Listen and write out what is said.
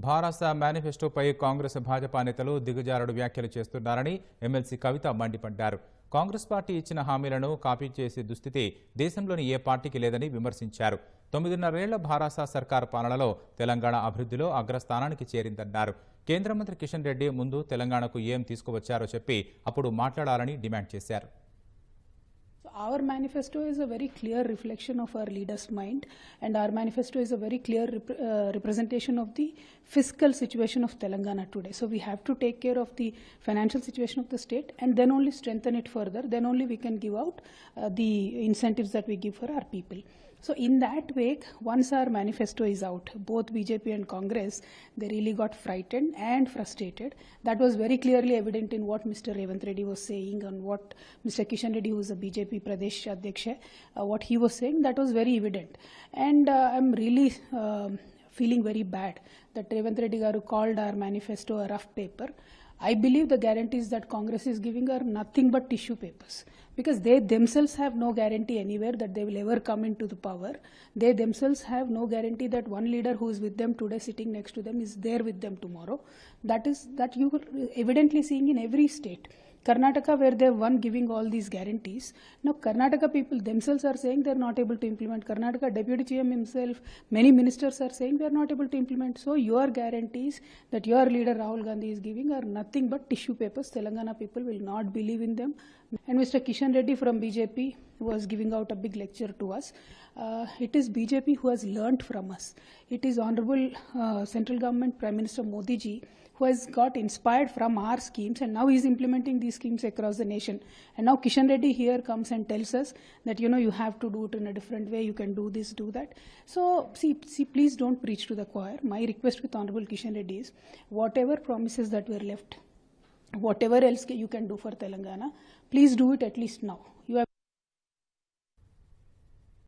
భారత మేనిఫెస్టోపై కాంగ్రెస్ భాజపా నేతలు దిగజారుడు వ్యాఖ్యలు చేస్తున్నారని ఎమ్మెల్సీ కవిత మండిపడ్డారు. కాంగ్రెస్ పార్టీ ఇచ్చిన హామీలను కాపీ చేసే దుస్థితి దేశంలోని ఏ పార్టీకి లేదని విమర్శించారు. 9.5 ఏళ్ల భారత సర్కార్ పాలనలో తెలంగాణ అభివృద్ధిలో అగ్రస్థానానికి చేరిందన్నారు. కేంద్ర మంత్రి కిషన్ రెడ్డి ముందు తెలంగాణకు ఏం తీసుకువచ్చారో చెప్పి అప్పుడు మాట్లాడాలని డిమాండ్ చేశారు. Our manifesto is a very clear reflection of our leaders' mind, and our manifesto is a very clear representation of the fiscal situation of Telangana today. So we have to take care of the financial situation of the state and then only strengthen it further. Then only we can give out the incentives that we give for our people. So in that way, once our manifesto is out, both BJP and Congress, they really got frightened and frustrated. That was very clearly evident in what Mr. Revanth Reddy was saying and what Mr. Kishan Reddy, who is a BJP Pradesh Adhyaksha, what he was saying, that was very evident. And I'm really feeling very bad that Revanth Reddy garu called our manifesto a rough paper. I believe the guarantees that Congress is giving are nothing but tissue papers, because they themselves have no guarantee anywhere that they will ever come into the power. They themselves have no guarantee that one leader who is with them today sitting next to them is there with them tomorrow. That you are evidently seeing in every state. Karnataka, where they won giving all these guarantees, now Karnataka people themselves are saying they are not able to implement. Karnataka Deputy GM himself, many ministers are saying they are not able to implement. So your guarantees that your leader Rahul Gandhi is giving are nothing but tissue papers. Telangana people will not believe in them. And Mr. Kishan Reddy from BJP was giving out a big lecture to us. It is BJP who has learnt from us. It is Honorable Central Government Prime Minister Modi ji who has got inspired from our schemes, and now he is implementing these schemes across the nation. And now Kishan Reddy here comes and tells us that you have to do it in a different way, you can do this, do that. So see, please don't preach to the choir. My request with Honorable Kishan Reddy is, whatever promises that were left, whatever else you can do for Telangana, please do it at least now. You have